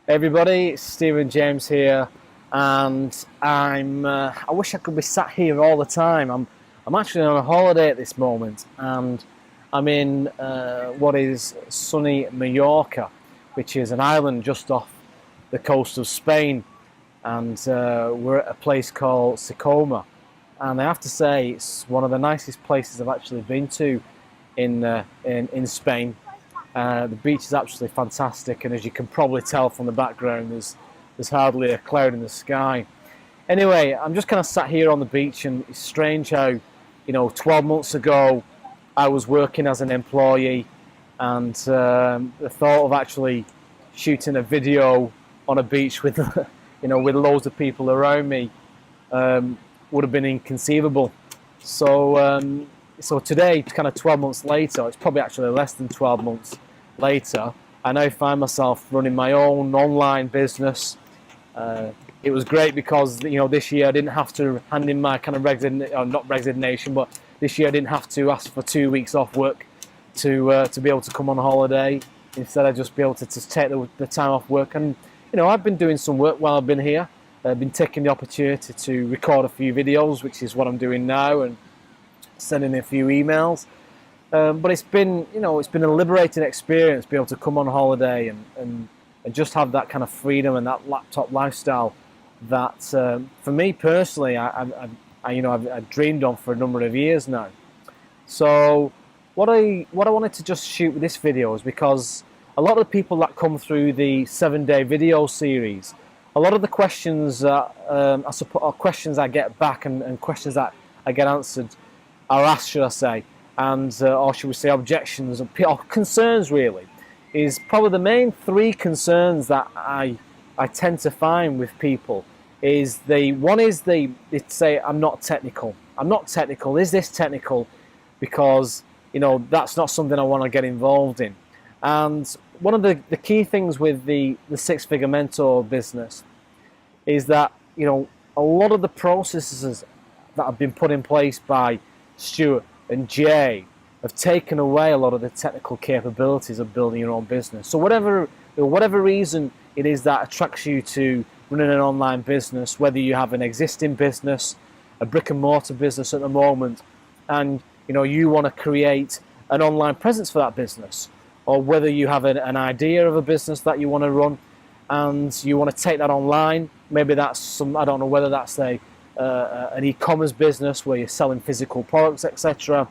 Everybody, it's Stephen James here, and I wish I could be sat here all the time. I'm actually on a holiday at this moment, and I'm in what is sunny Mallorca, which is an island just off the coast of Spain, and we're at a place called Sicoma, and I have to say it's one of the nicest places I've actually been to in Spain. The beach is absolutely fantastic, and as you can probably tell from the background, there's hardly a cloud in the sky. Anyway, I'm just kind of sat here on the beach, and it's strange how, 12 months ago, I was working as an employee, and the thought of actually shooting a video on a beach with, with loads of people around me, would have been inconceivable. So today, kind of 12 months later, it's probably actually less than 12 months later, I now find myself running my own online business. It was great because this year I didn't have to hand in my kind of not resignation, but this year I didn't have to ask for 2 weeks off work to be able to come on holiday. Instead, I just be able to take the time off work, and I've been doing some work while I've been here. I've been taking the opportunity to record a few videos, which is what I'm doing now, and sending a few emails. But it's been a liberating experience, be able to come on holiday and just have that kind of freedom and that laptop lifestyle that, for me personally, I've dreamed of for a number of years now. So what I wanted to just shoot with this video is because a lot of the people that come through the 7-day video series, a lot of the questions questions I get back and questions that I get answered are asked, should I say, and or should we say objections or concerns really, is probably the main three concerns that I tend to find with people. Is they say I'm not technical. I'm not technical. Is this technical? Because that's not something I want to get involved in. And one of the key things with the Six Figure Mentor business is that a lot of the processes that have been put in place by Stuart and Jay have taken away a lot of the technical capabilities of building your own business. So whatever reason it is that attracts you to running an online business, whether you have an existing business, a brick and mortar business at the moment, and you want to create an online presence for that business, or whether you have an idea of a business that you want to run and you want to take that online. Maybe that's I don't know whether that's an e-commerce business where you're selling physical products, etc.,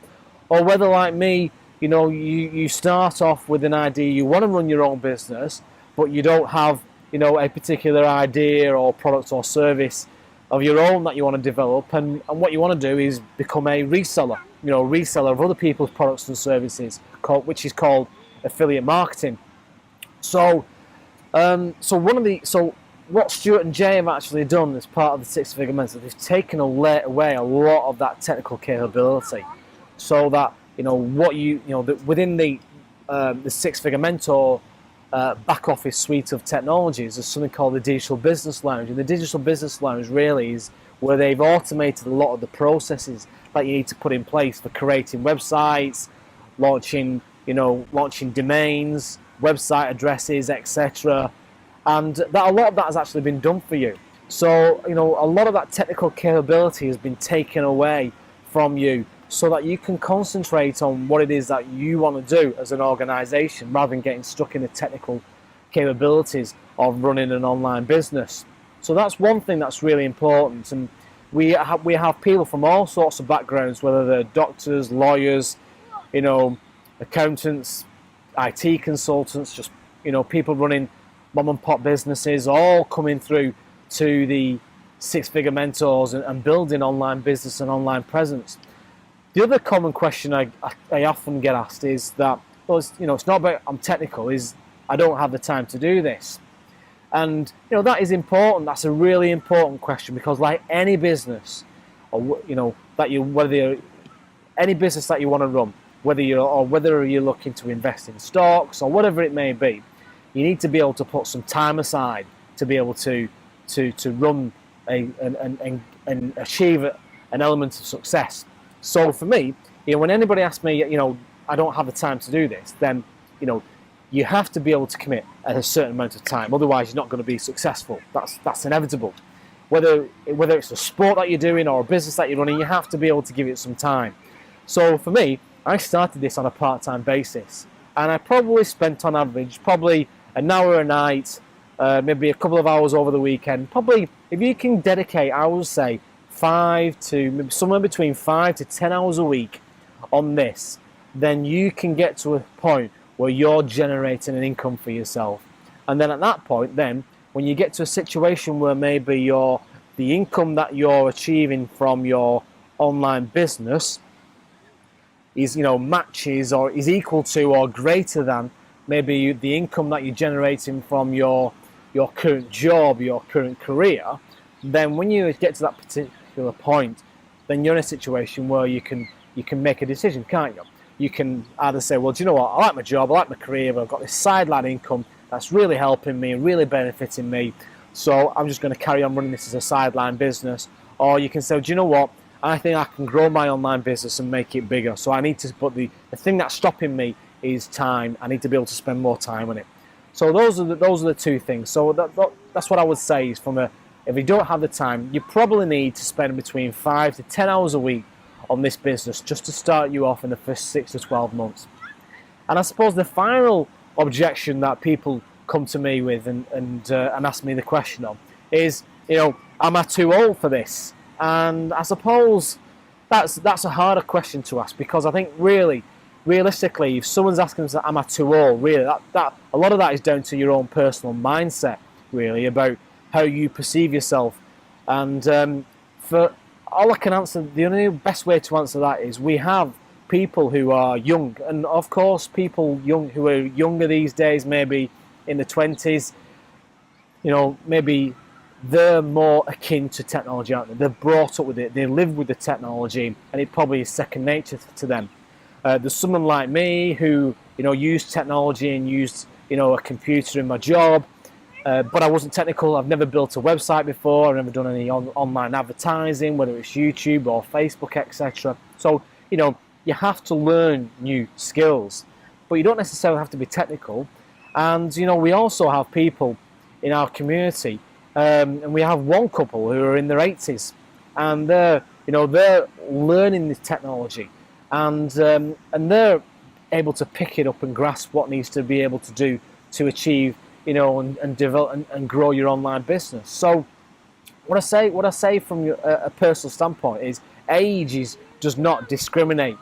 or whether, like me, you start off with an idea, you want to run your own business, but you don't have a particular idea or product or service of your own that you want to develop, and what you want to do is become a reseller, reseller of other people's products and services, which is called affiliate marketing. So what Stuart and Jay have actually done as part of the Six Figure Mentor, they've taken away a lot of that technical capability, so that within the Six Figure Mentor back office suite of technologies, there's something called the Digital Business Lounge, and the Digital Business Lounge really is where they've automated a lot of the processes that you need to put in place for creating websites, launching domains, website addresses, etc. And a lot of that has actually been done for you. So, a lot of that technical capability has been taken away from you so that you can concentrate on what it is that you want to do as an organization, rather than getting stuck in the technical capabilities of running an online business. So that's one thing that's really important. And we have people from all sorts of backgrounds, whether they're doctors, lawyers, accountants, IT consultants, just people running mom and pop businesses, all coming through to the Six Figure Mentors and building online business and online presence. The other common question I often get asked is that, well, it's not about I'm technical, is I don't have the time to do this. And that is important. That's a really important question, because like any business, or any business that you want to run, whether you're looking to invest in stocks or whatever it may be, you need to be able to put some time aside to be able to run and achieve an element of success. So for me, when anybody asks me, I don't have the time to do this, then you have to be able to commit at a certain amount of time. Otherwise, you're not going to be successful. That's inevitable. Whether it's a sport that you're doing or a business that you're running, you have to be able to give it some time. So for me, I started this on a part-time basis, and I probably spent on average probably an hour a night, maybe a couple of hours over the weekend. Probably, if you can dedicate, I would say, maybe somewhere between 5 to 10 hours a week on this, then you can get to a point where you're generating an income for yourself. And then at that point, then when you get to a situation where maybe the income that you're achieving from your online business is, matches or is equal to or greater than maybe the income that you're generating from your current job, your current career, then when you get to that particular point, then you're in a situation where you can make a decision, can't you? You can either say, well, do you know what, I like my job, I like my career, but I've got this sideline income that's really helping me and really benefiting me, so I'm just going to carry on running this as a sideline business. Or you can say, do you know what, I think I can grow my online business and make it bigger, so I need to, but the thing that's stopping me is time. I need to be able to spend more time on it. So those are the two things. So that's what I would say is if you don't have the time, you probably need to spend between 5 to 10 hours a week on this business just to start you off in the first 6 to 12 months. And I suppose the final objection that people come to me with and ask me the question on is, am I too old for this? And I suppose that's a harder question to ask, because I think realistically, if someone's asking, am I too old? Really, that a lot of that is down to your own personal mindset, really, about how you perceive yourself. And for all I can answer, the only best way to answer that is we have people who are young, and of course people who are younger these days, maybe in the 20s, maybe they're more akin to technology, aren't they? They're brought up with it, they live with the technology, and it probably is second nature to them. There's someone like me who used technology and used a computer in my job, but I wasn't technical. I've never built a website before. I've never done any online advertising, whether it's YouTube or Facebook, etc. So you have to learn new skills, but you don't necessarily have to be technical. And we also have people in our community, and we have one couple who are in their 80s, and they're learning the technology, and they're able to pick it up and grasp what needs to be able to do to achieve and develop and grow your online business. So what I say from a personal standpoint is age does not discriminate.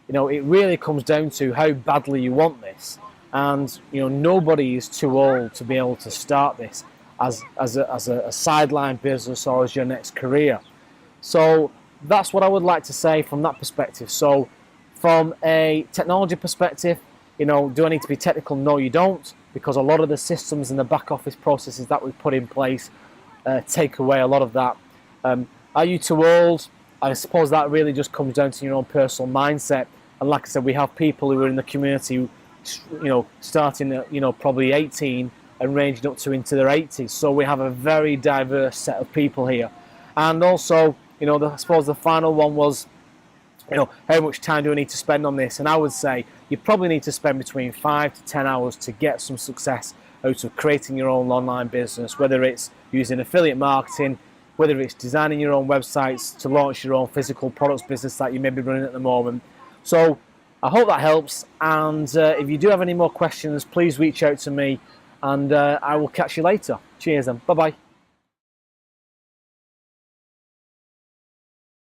It really comes down to how badly you want this, and nobody is too old to be able to start this as a sideline business or as your next career. So that's what I would like to say from that perspective. So from a technology perspective, do I need to be technical? No, you don't, because a lot of the systems and the back office processes that we've put in place take away a lot of that. Are you too old? I suppose that really just comes down to your own personal mindset. And like I said, we have people who are in the community, starting at probably 18 and ranging up to into their 80s. So we have a very diverse set of people here. And also, I suppose the final one was, how much time do I need to spend on this? And I would say you probably need to spend between 5 to 10 hours to get some success out of creating your own online business, whether it's using affiliate marketing, whether it's designing your own websites to launch your own physical products business that you may be running at the moment. So I hope that helps, and if you do have any more questions, please reach out to me, and I will catch you later. Cheers, and bye-bye.